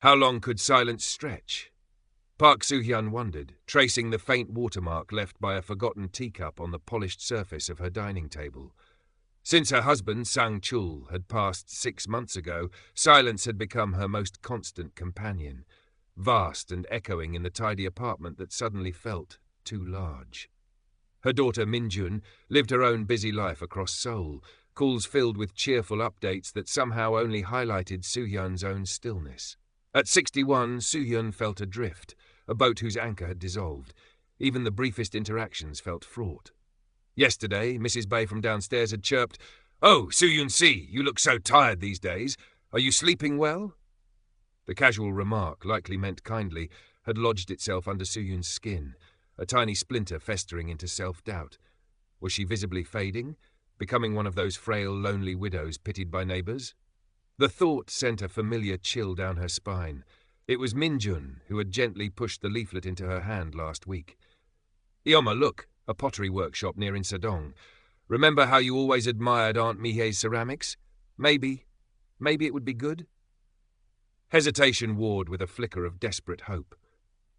How long could silence stretch? Park Soo-hyun wondered, tracing the faint watermark left by a forgotten teacup on the polished surface of her dining table. Since her husband, Sang-chul, had passed 6 months ago, silence had become her most constant companion, vast and echoing in the tidy apartment that suddenly felt too large. Her daughter Min-jun lived her own busy life across Seoul, calls filled with cheerful updates that somehow only highlighted Soo-hyun's own stillness. At 61, Soo-hyun felt adrift, a boat whose anchor had dissolved. Even the briefest interactions felt fraught. Yesterday, Mrs. Bay from downstairs had chirped, "Oh, Soo-hyun-si, you look so tired these days. Are you sleeping well?" The casual remark, likely meant kindly, had lodged itself under Soo-hyun's skin, a tiny splinter festering into self-doubt. Was she visibly fading, becoming one of those frail, lonely widows pitied by neighbours? The thought sent a familiar chill down her spine. It was Min-jun who had gently pushed the leaflet into her hand last week. "Ioma, look, a pottery workshop near Insadong. Remember how you always admired Aunt Mihei's ceramics? Maybe it would be good?" Hesitation warred with a flicker of desperate hope.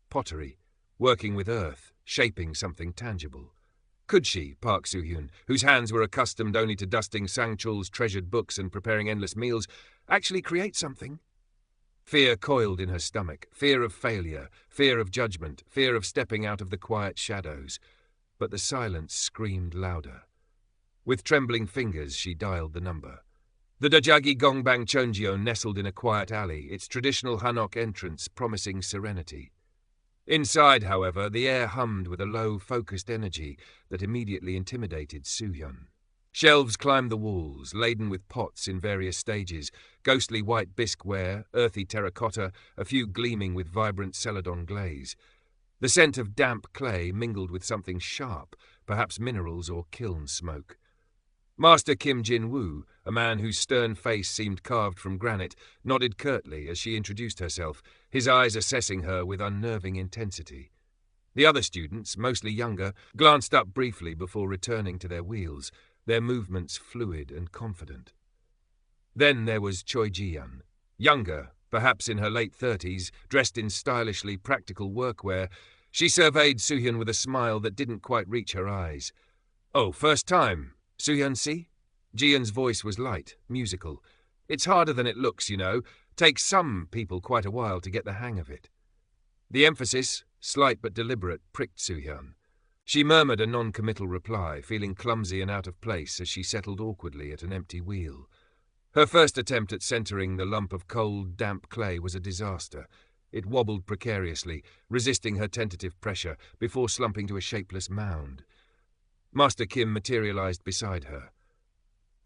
Pottery, working with earth, shaping something tangible. Could she, Park Soo-hyun, whose hands were accustomed only to dusting Sang-chul's treasured books and preparing endless meals, actually create something? Fear coiled in her stomach, fear of failure, fear of judgment, fear of stepping out of the quiet shadows. But the silence screamed louder. With trembling fingers, she dialed the number. The Dojagi Gongbang Chonjio nestled in a quiet alley, its traditional hanok entrance promising serenity. Inside, however, the air hummed with a low, focused energy that immediately intimidated Soo-hyun. Shelves climbed the walls, laden with pots in various stages, ghostly white bisqueware, earthy terracotta, a few gleaming with vibrant celadon glaze. The scent of damp clay mingled with something sharp, perhaps minerals or kiln smoke. Master Kim Jin-woo, a man whose stern face seemed carved from granite, nodded curtly as she introduced herself, his eyes assessing her with unnerving intensity. The other students, mostly younger, glanced up briefly before returning to their wheels, their movements fluid and confident. Then there was Choi Ji-yeon, younger, perhaps in her late 30s, dressed in stylishly practical workwear. She surveyed Soo-hyun with a smile that didn't quite reach her eyes. "Oh, first time. Soo-hyun-si?" Ji-yeon's voice was light, musical. "It's harder than it looks, you know. Takes some people quite a while to get the hang of it." The emphasis, slight but deliberate, pricked Soo-hyun. She murmured a non-committal reply, feeling clumsy and out of place as she settled awkwardly at an empty wheel. Her first attempt at centering the lump of cold, damp clay was a disaster. It wobbled precariously, resisting her tentative pressure, before slumping to a shapeless mound. Master Kim materialized beside her.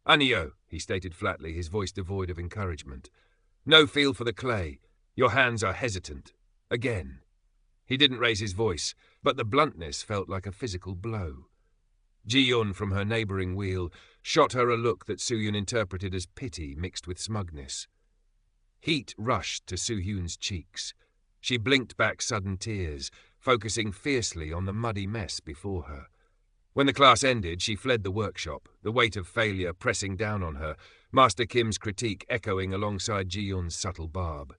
"Anio," he stated flatly, his voice devoid of encouragement. "No feel for the clay. Your hands are hesitant. Again." He didn't raise his voice, but the bluntness felt like a physical blow. Ji-yeon from her neighbouring wheel shot her a look that Soo-hyun interpreted as pity mixed with smugness. Heat rushed to Soo-hyun's cheeks. She blinked back sudden tears, focusing fiercely on the muddy mess before her. When the class ended, she fled the workshop, the weight of failure pressing down on her, Master Kim's critique echoing alongside Ji-yeon's subtle barb.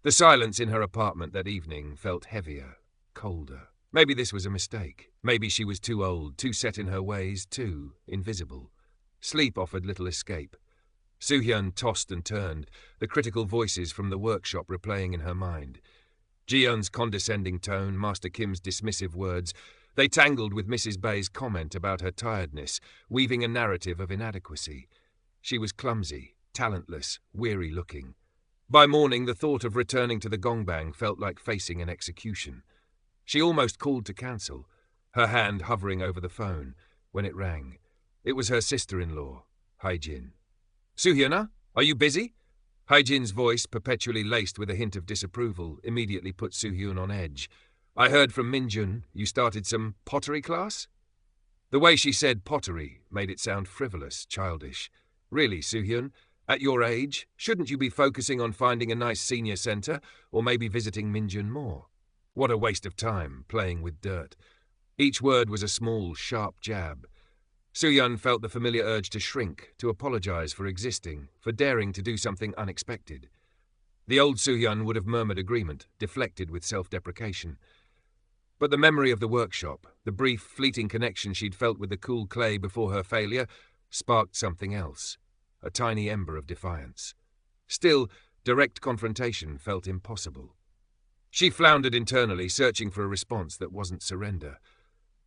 The silence in her apartment that evening felt heavier, colder. Maybe this was a mistake. Maybe she was too old, too set in her ways, too invisible. Sleep offered little escape. Soo-hyun tossed and turned, the critical voices from the workshop replaying in her mind. Ji-yeon's condescending tone, Master Kim's dismissive words, they tangled with Mrs. Bay's comment about her tiredness, weaving a narrative of inadequacy. She was clumsy, talentless, weary-looking. By morning, the thought of returning to the gongbang felt like facing an execution. She almost called to cancel, her hand hovering over the phone, when it rang. It was her sister-in-law, Hae-jin. "Soo-hyun, are you busy?" Hae-jin's voice, perpetually laced with a hint of disapproval, immediately put Soo-hyun on edge. "I heard from Min-jun you started some pottery class?" The way she said pottery made it sound frivolous, childish. "Really, Soo-hyun, at your age, shouldn't you be focusing on finding a nice senior centre, or maybe visiting Min-jun more? What a waste of time, playing with dirt." Each word was a small, sharp jab. Soo-hyun felt the familiar urge to shrink, to apologize for existing, for daring to do something unexpected. The old Soo-hyun would have murmured agreement, deflected with self-deprecation. But the memory of the workshop, the brief, fleeting connection she'd felt with the cool clay before her failure, sparked something else, a tiny ember of defiance. Still, direct confrontation felt impossible. She floundered internally, searching for a response that wasn't surrender.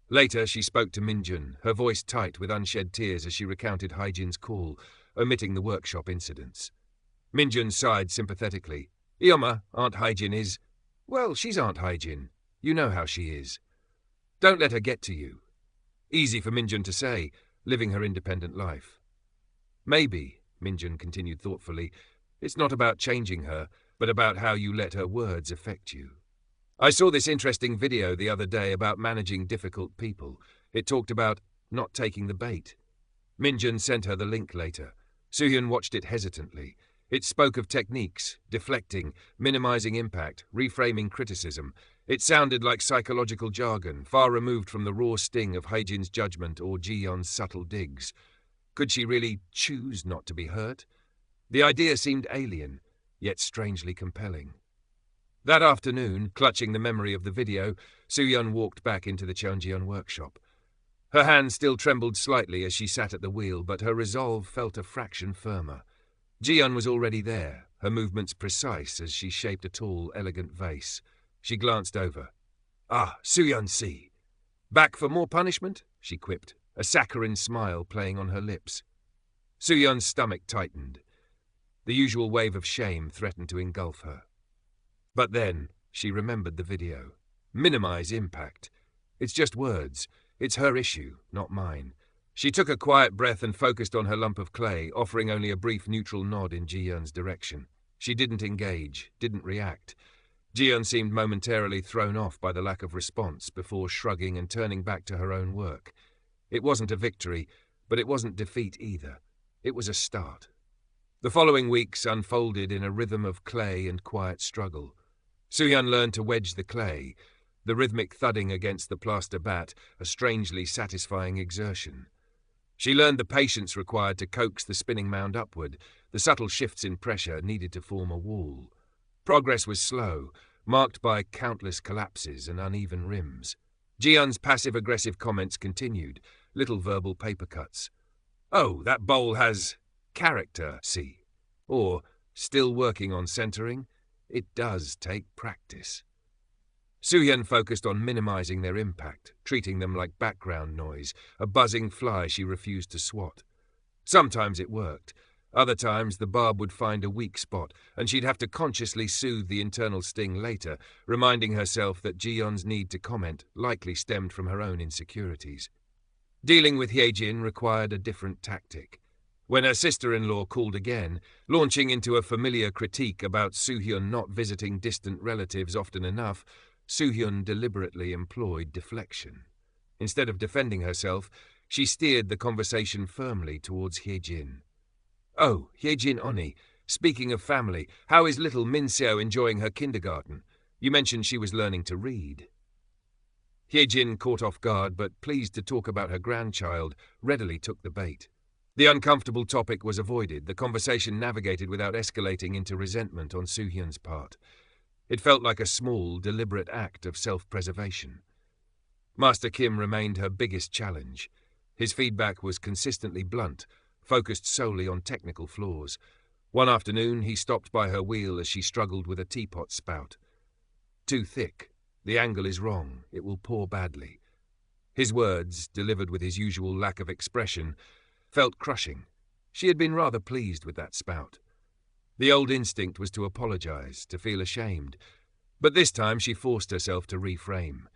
Later, she spoke to Min-jun, her voice tight with unshed tears as she recounted Hae-jin's call, omitting the workshop incidents. Min-jun sighed sympathetically. "Ioma, Aunt Hae-jin is... Well, she's Aunt Hae-jin. You know how she is. Don't let her get to you." Easy for Min-jun to say, living her independent life. "Maybe," Min-jun continued thoughtfully, "it's not about changing her, but about how you let her words affect you. I saw this interesting video the other day about managing difficult people. It talked about not taking the bait." Min-jun sent her the link later. Soo-hyun watched it hesitantly. It spoke of techniques, deflecting, minimizing impact, reframing criticism. It sounded like psychological jargon, far removed from the raw sting of Hae-jin's judgment or Ji-yeon's subtle digs. Could she really choose not to be hurt? The idea seemed alien, yet strangely compelling. That afternoon, clutching the memory of the video, Soo-hyun walked back into the Cheonjeon workshop. Her hand still trembled slightly as she sat at the wheel, but her resolve felt a fraction firmer. Ji-yeon was already there, her movements precise as she shaped a tall, elegant vase. She glanced over. "Ah, Soo-hyun-si. Back for more punishment?" she quipped, a saccharine smile playing on her lips. Soo-hyun's stomach tightened. The usual wave of shame threatened to engulf her. But then, she remembered the video. Minimize impact. It's just words. It's her issue, not mine. She took a quiet breath and focused on her lump of clay, offering only a brief neutral nod in Ji-yeon's direction. She didn't engage, didn't react. Ji-yeon seemed momentarily thrown off by the lack of response before shrugging and turning back to her own work. It wasn't a victory, but it wasn't defeat either. It was a start. The following weeks unfolded in a rhythm of clay and quiet struggle. Soo-hyun learned to wedge the clay, the rhythmic thudding against the plaster bat, a strangely satisfying exertion. She learned the patience required to coax the spinning mound upward, the subtle shifts in pressure needed to form a wall. Progress was slow, marked by countless collapses and uneven rims. Ji-yeon's passive-aggressive comments continued, little verbal paper cuts. "Oh, that bowl has character, see?" Or, "Still working on centering? It does take practice." Soo-hyun focused on minimizing their impact, treating them like background noise, a buzzing fly she refused to swat. Sometimes it worked. Other times the barb would find a weak spot, and she'd have to consciously soothe the internal sting later, reminding herself that Ji-yeon's need to comment likely stemmed from her own insecurities. Dealing with Hae-jin required a different tactic. When her sister-in-law called again, launching into a familiar critique about Soo-hyun not visiting distant relatives often enough, Soo-hyun deliberately employed deflection. Instead of defending herself, she steered the conversation firmly towards Hae-jin. "Oh, Hae-jin Oni, speaking of family, how is little Min-seo enjoying her kindergarten? You mentioned she was learning to read." Hae-jin, caught off guard but pleased to talk about her grandchild, readily took the bait. The uncomfortable topic was avoided, the conversation navigated without escalating into resentment on Soo-hyun's part. It felt like a small, deliberate act of self-preservation. Master Kim remained her biggest challenge. His feedback was consistently blunt, focused solely on technical flaws. One afternoon, he stopped by her wheel as she struggled with a teapot spout. "Too thick. The angle is wrong. It will pour badly." His words, delivered with his usual lack of expression, felt crushing. She had been rather pleased with that spout. The old instinct was to apologize, to feel ashamed. But this time she forced herself to reframe.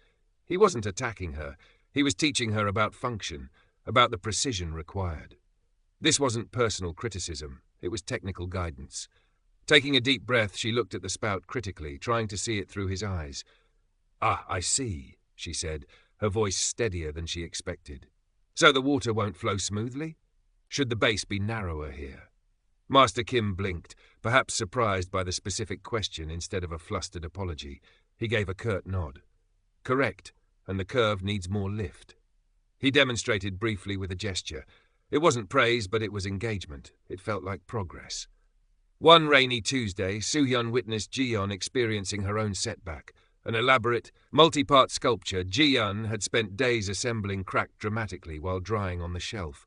He wasn't attacking her. He was teaching her about function, about the precision required. This wasn't personal criticism. It was technical guidance. Taking a deep breath, she looked at the spout critically, trying to see it through his eyes. "Ah, I see," she said, her voice steadier than she expected. "So the water won't flow smoothly? Should the base be narrower here?" Master Kim blinked, perhaps surprised by the specific question instead of a flustered apology. He gave a curt nod. "Correct, and the curve needs more lift." He demonstrated briefly with a gesture. It wasn't praise, but it was engagement. It felt like progress. One rainy Tuesday, Soo-hyun witnessed Ji-yeon experiencing her own setback. An elaborate, multi-part sculpture, Ji-yeon had spent days assembling cracked dramatically while drying on the shelf.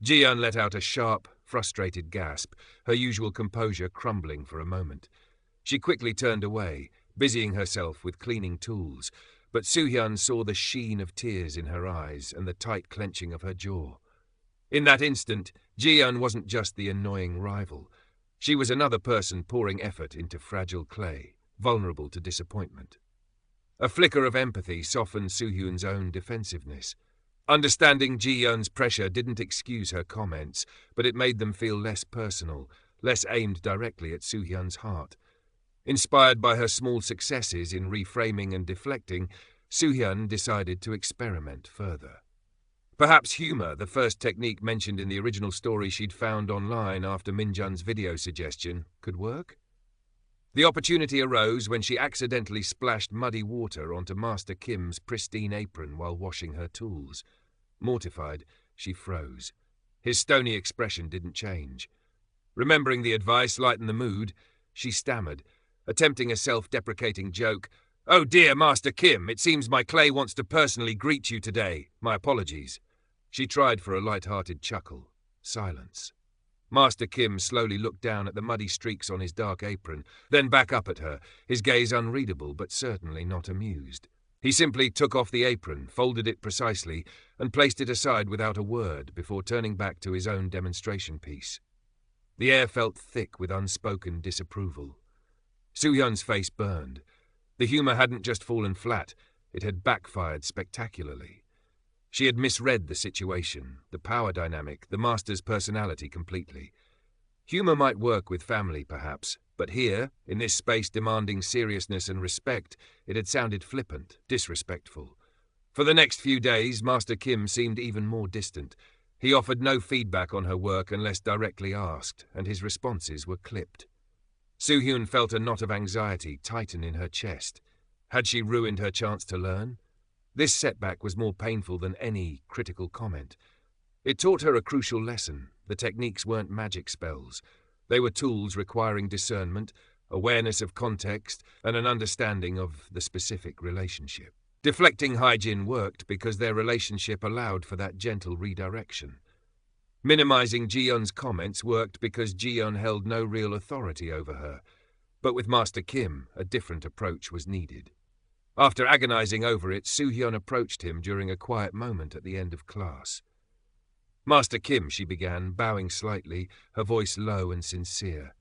Ji-yeon let out a sharp, frustrated gasp, her usual composure crumbling for a moment. She quickly turned away, busying herself with cleaning tools, but Soo-hyun saw the sheen of tears in her eyes and the tight clenching of her jaw. In that instant, Ji-yeon wasn't just the annoying rival. She was another person pouring effort into fragile clay, vulnerable to disappointment. A flicker of empathy softened Soo-hyun's own defensiveness. Understanding Ji-yeon's pressure didn't excuse her comments, but it made them feel less personal, less aimed directly at Soo-hyun's heart. Inspired by her small successes in reframing and deflecting, Soo-hyun decided to experiment further. Perhaps humor, the first technique mentioned in the original story she'd found online after Minjun's video suggestion, could work? The opportunity arose when she accidentally splashed muddy water onto Master Kim's pristine apron while washing her tools. Mortified, she froze. His stony expression didn't change. Remembering the advice lightened the mood, she stammered, attempting a self-deprecating joke. "Oh dear, Master Kim, it seems my clay wants to personally greet you today. My apologies." She tried for a light-hearted chuckle. Silence. Master Kim slowly looked down at the muddy streaks on his dark apron, then back up at her, his gaze unreadable but certainly not amused. He simply took off the apron, folded it precisely, and placed it aside without a word before turning back to his own demonstration piece. The air felt thick with unspoken disapproval. Soo-hyun's face burned. The humour hadn't just fallen flat, it had backfired spectacularly. She had misread the situation, the power dynamic, the master's personality completely. Humour might work with family, perhaps, but here, in this space demanding seriousness and respect, it had sounded flippant, disrespectful. For the next few days, Master Kim seemed even more distant. He offered no feedback on her work unless directly asked, and his responses were clipped. Soo-hyun felt a knot of anxiety tighten in her chest. Had she ruined her chance to learn? This setback was more painful than any critical comment. It taught her a crucial lesson. The techniques weren't magic spells. They were tools requiring discernment, awareness of context, and an understanding of the specific relationship. Deflecting hygiene worked because their relationship allowed for that gentle redirection. Minimizing Ji-yeon's comments worked because Ji-yeon held no real authority over her. But with Master Kim, a different approach was needed. After agonizing over it, Soo-hyun approached him during a quiet moment at the end of class. "Master Kim," she began, bowing slightly, her voice low and sincere.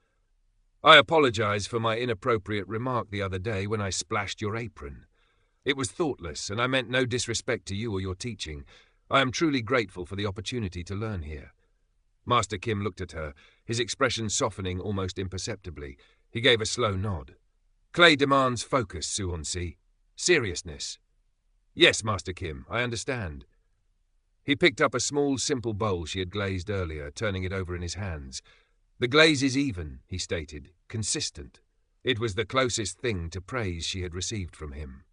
"I apologize for my inappropriate remark the other day when I splashed your apron. It was thoughtless, and I meant no disrespect to you or your teaching. I am truly grateful for the opportunity to learn here." Master Kim looked at her, his expression softening almost imperceptibly. He gave a slow nod. "Clay demands focus, Soo-hyun-si. Seriousness." "Yes, Master Kim, I understand." He picked up a small, simple bowl she had glazed earlier, turning it over in his hands. "The glaze is even," he stated, "consistent." It was the closest thing to praise she had received from him.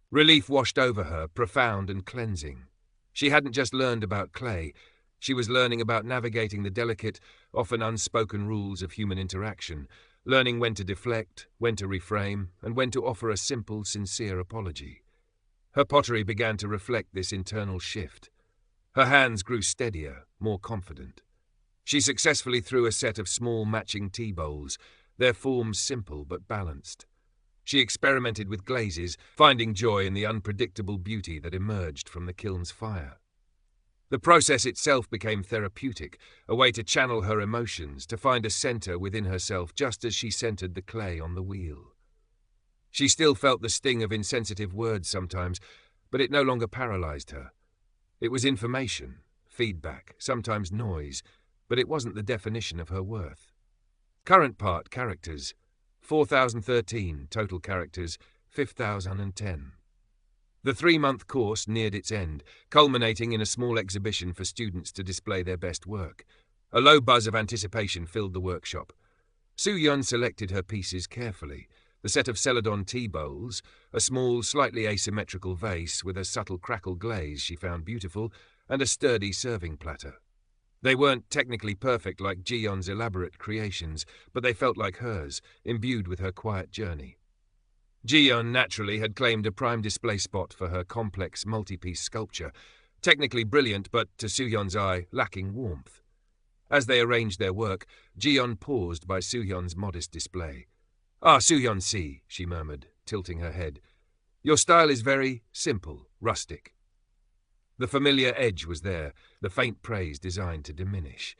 Relief washed over her, profound and cleansing. She hadn't just learned about clay, she was learning about navigating the delicate, often unspoken rules of human interaction, learning when to deflect, when to reframe, and when to offer a simple, sincere apology. Her pottery began to reflect this internal shift. Her hands grew steadier, more confident. She successfully threw a set of small matching tea bowls, their forms simple but balanced. She experimented with glazes, finding joy in the unpredictable beauty that emerged from the kiln's fire. The process itself became therapeutic, a way to channel her emotions, to find a center within herself just as she centered the clay on the wheel. She still felt the sting of insensitive words sometimes, but it no longer paralyzed her. It was information, feedback, sometimes noise, but it wasn't the definition of her worth. Current part characters, 4,013 total characters, 5,010. The 3-month course neared its end, culminating in a small exhibition for students to display their best work. A low buzz of anticipation filled the workshop. Soo-hyun selected her pieces carefully. The set of Celadon tea bowls, a small, slightly asymmetrical vase with a subtle crackle glaze she found beautiful, and a sturdy serving platter. They weren't technically perfect like Ji-yeon's elaborate creations, but they felt like hers, imbued with her quiet journey. Ji-yeon naturally had claimed a prime display spot for her complex multi-piece sculpture, technically brilliant but, to Soo-yeon's eye, lacking warmth. As they arranged their work, Ji-yeon paused by Soo-yeon's modest display. "Ah, Soo-yeon-si," she murmured, tilting her head. "Your style is very simple, rustic." The familiar edge was there, the faint praise designed to diminish.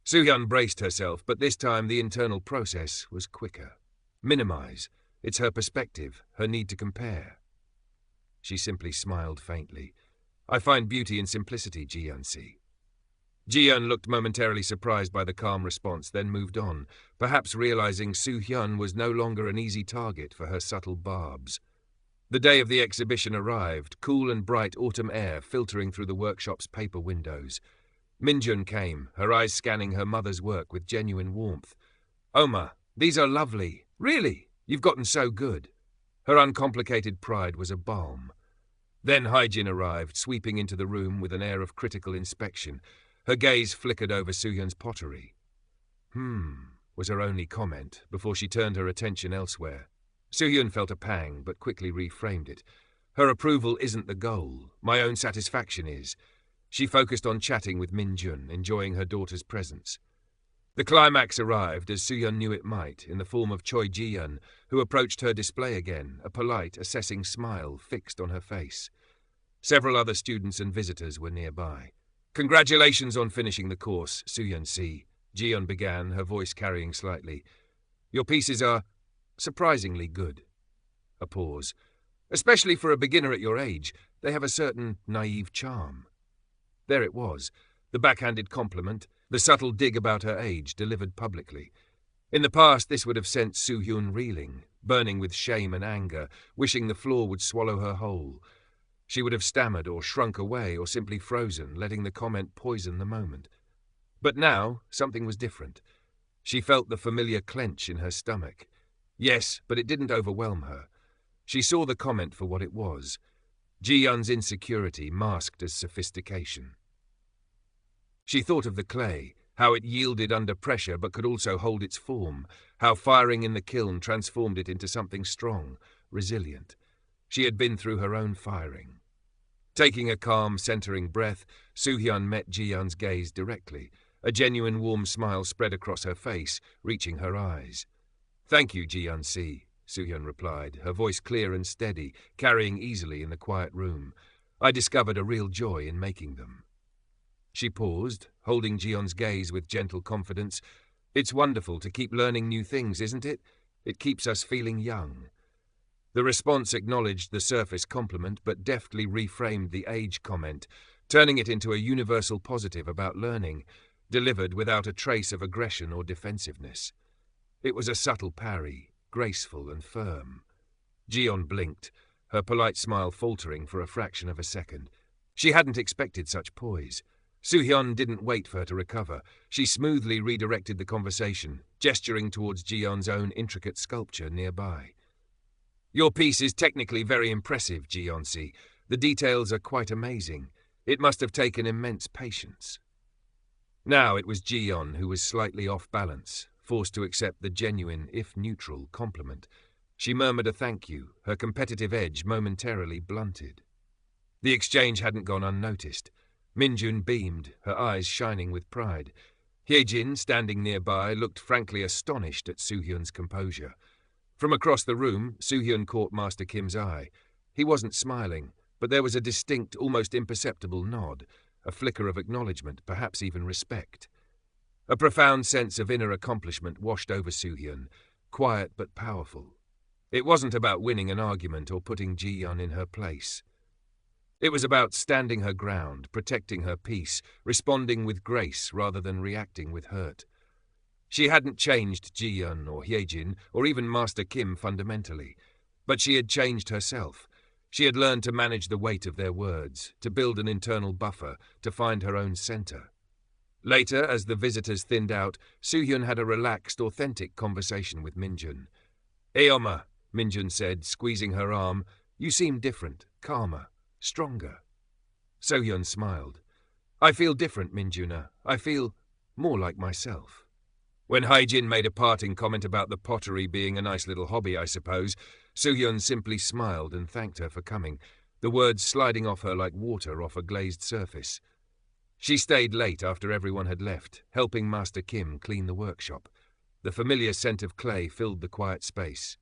Soo-yeon braced herself, but this time the internal process was quicker. Minimize. It's her perspective, her need to compare. She simply smiled faintly. "I find beauty in simplicity, Ji-yeon-si." Ji-yeon looked momentarily surprised by the calm response, then moved on, perhaps realizing Soo-hyun was no longer an easy target for her subtle barbs. The day of the exhibition arrived, cool and bright autumn air filtering through the workshop's paper windows. Minjun came, her eyes scanning her mother's work with genuine warmth. "Oma, these are lovely. Really? You've gotten so good." Her uncomplicated pride was a balm. Then Haijin arrived, sweeping into the room with an air of critical inspection. Her gaze flickered over Soo-hyun's pottery. Was her only comment, before she turned her attention elsewhere. Soo-hyun felt a pang, but quickly reframed it. Her approval isn't the goal. My own satisfaction is. She focused on chatting with Minjun, enjoying her daughter's presence. The climax arrived, as Soo-hyun knew it might, in the form of Choi Ji-yeon, who approached her display again, a polite, assessing smile fixed on her face. Several other students and visitors were nearby. "Congratulations on finishing the course, Soo-yeon-si," Ji-yeon began, her voice carrying slightly. "Your pieces are surprisingly good." A pause. "Especially for a beginner at your age, they have a certain naive charm." There it was, the backhanded compliment, the subtle dig about her age delivered publicly. In the past, this would have sent Soo-hyun reeling, burning with shame and anger, wishing the floor would swallow her whole. She would have stammered or shrunk away or simply frozen, letting the comment poison the moment. But now, something was different. She felt the familiar clench in her stomach. Yes, but it didn't overwhelm her. She saw the comment for what it was. Ji-yeon's insecurity masked as sophistication. She thought of the clay, how it yielded under pressure but could also hold its form, how firing in the kiln transformed it into something strong, resilient. She had been through her own firing. Taking a calm, centering breath, Soo-hyun met Ji-yeon's gaze directly. A genuine warm smile spread across her face, reaching her eyes. "Thank you, Ji-yeon-si," Soo-hyun replied, her voice clear and steady, carrying easily in the quiet room. "I discovered a real joy in making them." She paused, holding Ji-yeon's gaze with gentle confidence. "It's wonderful to keep learning new things, isn't it? It keeps us feeling young." The response acknowledged the surface compliment, but deftly reframed the age comment, turning it into a universal positive about learning, delivered without a trace of aggression or defensiveness. It was a subtle parry, graceful and firm. Ji-yeon blinked, her polite smile faltering for a fraction of a second. She hadn't expected such poise. Soo-hyun didn't wait for her to recover. She smoothly redirected the conversation, gesturing towards Ji-yeon's own intricate sculpture nearby. "Your piece is technically very impressive, Ji-yeon-si. The details are quite amazing. It must have taken immense patience." Now it was Ji-yeon who was slightly off balance, forced to accept the genuine, if neutral, compliment. She murmured a thank you, her competitive edge momentarily blunted. The exchange hadn't gone unnoticed. Minjun beamed, her eyes shining with pride. Hyejin, standing nearby, looked frankly astonished at Soo-hyun's composure. From across the room, Soo-hyun caught Master Kim's eye. He wasn't smiling, but there was a distinct, almost imperceptible nod, a flicker of acknowledgement, perhaps even respect. A profound sense of inner accomplishment washed over Soo-hyun, quiet but powerful. It wasn't about winning an argument or putting Ji-yeon in her place. It was about standing her ground, protecting her peace, responding with grace rather than reacting with hurt. She hadn't changed Ji-yeon or Hyejin or even Master Kim fundamentally, but she had changed herself. She had learned to manage the weight of their words, to build an internal buffer, to find her own center. Later, as the visitors thinned out, Soo-hyun had a relaxed, authentic conversation with Minjun. "Eoma," Minjun said, squeezing her arm, "you seem different, calmer, stronger." Soo-hyun smiled. I feel different, Minjuna. I feel more like myself. When Haijin made a parting comment about the pottery being a nice little hobby, I suppose, Soo-hyun simply smiled and thanked her for coming, the words sliding off her like water off a glazed surface. She stayed late after everyone had left, helping Master Kim clean the workshop. The familiar scent of clay filled the quiet space.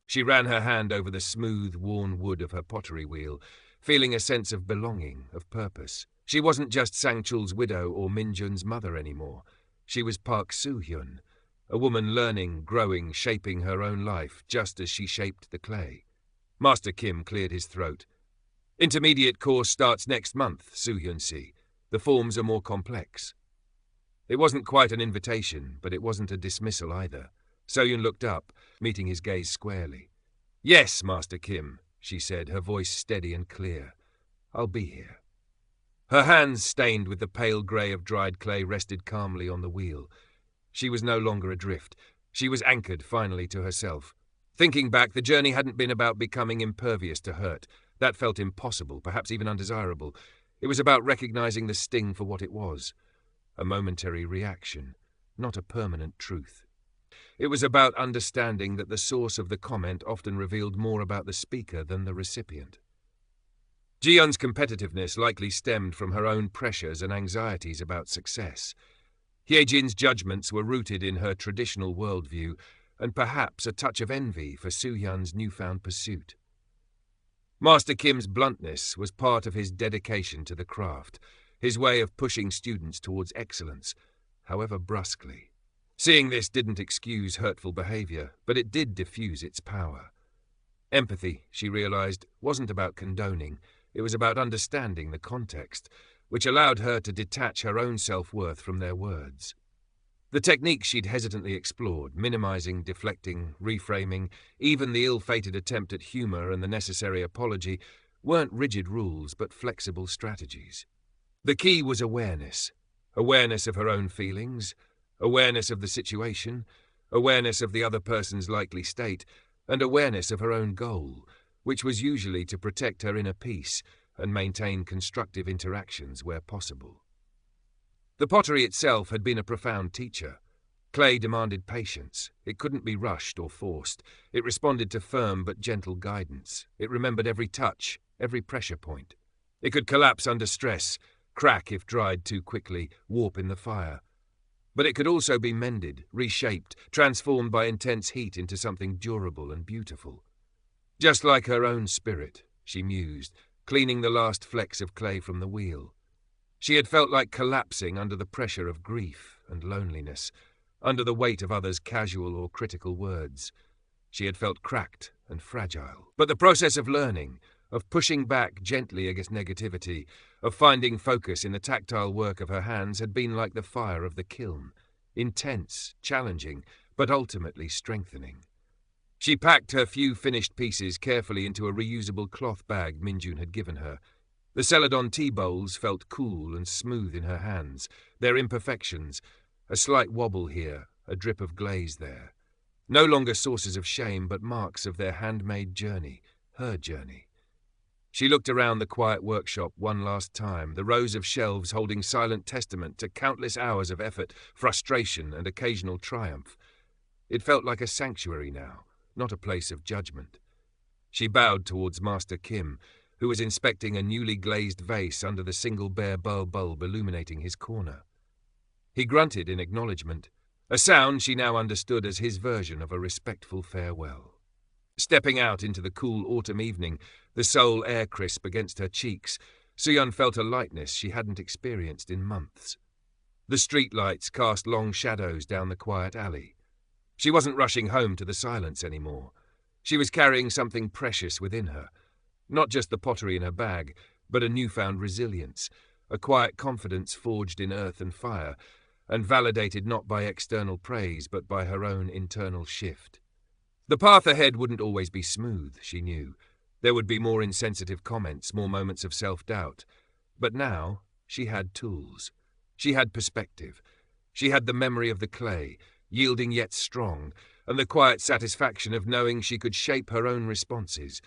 She ran her hand over the smooth, worn wood of her pottery wheel, feeling a sense of belonging, of purpose. She wasn't just Sang-chul's widow or Min-jun's mother anymore. She was Park Soo-hyun, a woman learning, growing, shaping her own life just as she shaped the clay. Master Kim cleared his throat. Intermediate course starts next month, Soo-hyun-si. The forms are more complex. It wasn't quite an invitation, but it wasn't a dismissal either. So-hyun looked up, meeting his gaze squarely. Yes, Master Kim, she said, her voice steady and clear. I'll be here. Her hands, stained with the pale grey of dried clay, rested calmly on the wheel. She was no longer adrift. She was anchored finally to herself. Thinking back, the journey hadn't been about becoming impervious to hurt. That felt impossible, perhaps even undesirable. It was about recognizing the sting for what it was. A momentary reaction, not a permanent truth. It was about understanding that the source of the comment often revealed more about the speaker than the recipient. Ji-yeon's competitiveness likely stemmed from her own pressures and anxieties about success. Hye-jin's judgments were rooted in her traditional worldview, and perhaps a touch of envy for Soo-hyun's newfound pursuit. Master Kim's bluntness was part of his dedication to the craft, his way of pushing students towards excellence, however brusquely. Seeing this didn't excuse hurtful behavior, but it did diffuse its power. Empathy, she realized, wasn't about condoning. It was about understanding the context, which allowed her to detach her own self-worth from their words. The techniques she'd hesitantly explored, minimizing, deflecting, reframing, even the ill-fated attempt at humor and the necessary apology, weren't rigid rules but flexible strategies. The key was awareness. Awareness of her own feelings, awareness of the situation, awareness of the other person's likely state, and awareness of her own goal, which was usually to protect her inner peace and maintain constructive interactions where possible. The pottery itself had been a profound teacher. Clay demanded patience. It couldn't be rushed or forced. It responded to firm but gentle guidance. It remembered every touch, every pressure point. It could collapse under stress, crack if dried too quickly, warp in the fire. But it could also be mended, reshaped, transformed by intense heat into something durable and beautiful. Just like her own spirit, she mused, cleaning the last flecks of clay from the wheel. She had felt like collapsing under the pressure of grief and loneliness, under the weight of others' casual or critical words. She had felt cracked and fragile. But the process of learning, of pushing back gently against negativity, of finding focus in the tactile work of her hands had been like the fire of the kiln, intense, challenging, but ultimately strengthening. She packed her few finished pieces carefully into a reusable cloth bag Min-jun had given her. The Celadon tea bowls felt cool and smooth in her hands, their imperfections, a slight wobble here, a drip of glaze there. No longer sources of shame, but marks of their handmade journey, her journey. She looked around the quiet workshop one last time, the rows of shelves holding silent testament to countless hours of effort, frustration, and occasional triumph. It felt like a sanctuary now, not a place of judgment. She bowed towards Master Kim, who was inspecting a newly glazed vase under the single bare bulb illuminating his corner. He grunted in acknowledgement, a sound she now understood as his version of a respectful farewell. Stepping out into the cool autumn evening, the sole air crisp against her cheeks, Soo-hyun felt a lightness she hadn't experienced in months. The streetlights cast long shadows down the quiet alley. She wasn't rushing home to the silence anymore. She was carrying something precious within her. Not just the pottery in her bag, but a newfound resilience, a quiet confidence forged in earth and fire, and validated not by external praise but by her own internal shift. The path ahead wouldn't always be smooth, she knew. There would be more insensitive comments, more moments of self-doubt. But now she had tools. She had perspective. She had the memory of the clay, yielding yet strong, and the quiet satisfaction of knowing she could shape her own responses,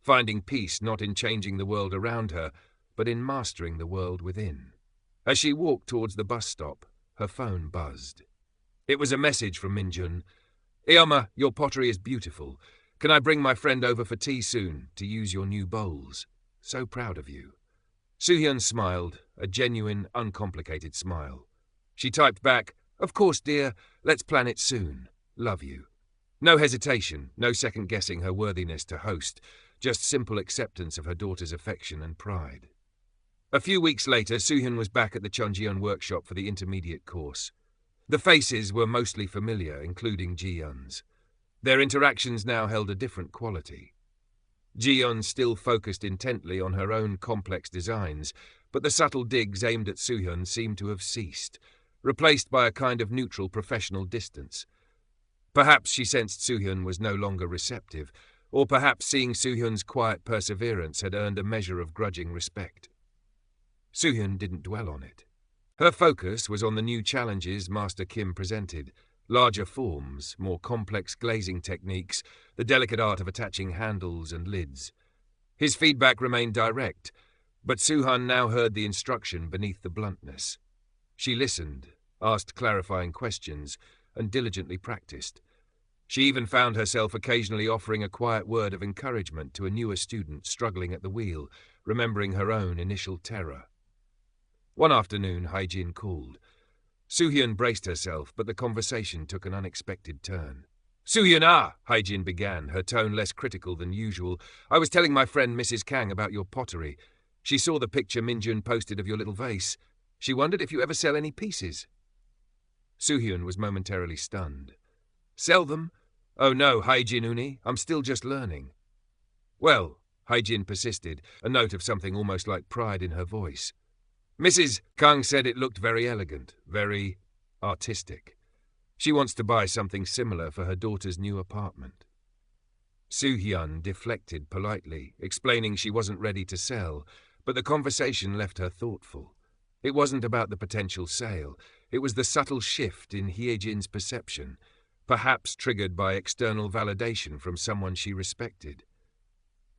finding peace not in changing the world around her, but in mastering the world within. As she walked towards the bus stop, her phone buzzed. It was a message from Minjun. "Ioma, your pottery is beautiful. Can I bring my friend over for tea soon to use your new bowls? So proud of you." Soo-hyun smiled, a genuine, uncomplicated smile. She typed back, "Of course, dear. Let's plan it soon. Love you." No hesitation, no second-guessing her worthiness to host, just simple acceptance of her daughter's affection and pride. A few weeks later, Soo-hyun was back at the Chonjeon workshop for the intermediate course. The faces were mostly familiar, including Ji-yeon's. Their interactions now held a different quality. Ji-yeon still focused intently on her own complex designs, but the subtle digs aimed at Soo-hyun seemed to have ceased, replaced by a kind of neutral professional distance. Perhaps she sensed Soo-hyun was no longer receptive, or perhaps seeing Soo-hyun's quiet perseverance had earned a measure of grudging respect. Soo-hyun didn't dwell on it. Her focus was on the new challenges Master Kim presented: larger forms, more complex glazing techniques, the delicate art of attaching handles and lids. His feedback remained direct, but Soo-hyun now heard the instruction beneath the bluntness. She listened, asked clarifying questions, and diligently practiced. She even found herself occasionally offering a quiet word of encouragement to a newer student struggling at the wheel, remembering her own initial terror. One afternoon, Hae-jin called. Soo-hyun braced herself, but the conversation took an unexpected turn. "Soo-hyun, Hae-jin began, her tone less critical than usual. "I was telling my friend Mrs. Kang about your pottery. She saw the picture Minjun posted of your little vase. She wondered if you ever sell any pieces." Soo-hyun was momentarily stunned. "Sell them? Oh no, Hae-jin Uni, I'm still just learning." "Well," Hae-jin persisted, a note of something almost like pride in her voice. "Mrs. Kang said it looked very elegant, very artistic. She wants to buy something similar for her daughter's new apartment." Soo-hyun deflected politely, explaining she wasn't ready to sell, but the conversation left her thoughtful. It wasn't about the potential sale. It was the subtle shift in Hae-jin's perception, perhaps triggered by external validation from someone she respected.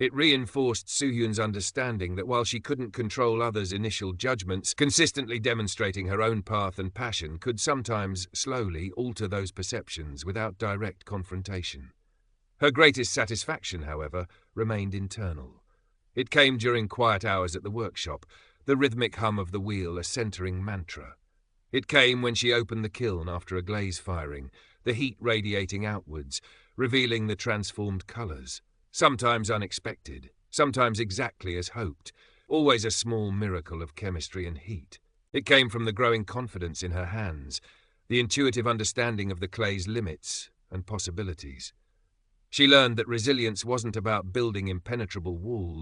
It reinforced Soo-hyun's understanding that while she couldn't control others' initial judgments, consistently demonstrating her own path and passion could sometimes, slowly, alter those perceptions without direct confrontation. Her greatest satisfaction, however, remained internal. It came during quiet hours at the workshop, the rhythmic hum of the wheel a centering mantra. It came when she opened the kiln after a glaze firing, the heat radiating outwards, revealing the transformed colours. Sometimes unexpected, sometimes exactly as hoped, always a small miracle of chemistry and heat. It came from the growing confidence in her hands, the intuitive understanding of the clay's limits and possibilities. She learned that resilience wasn't about building impenetrable walls,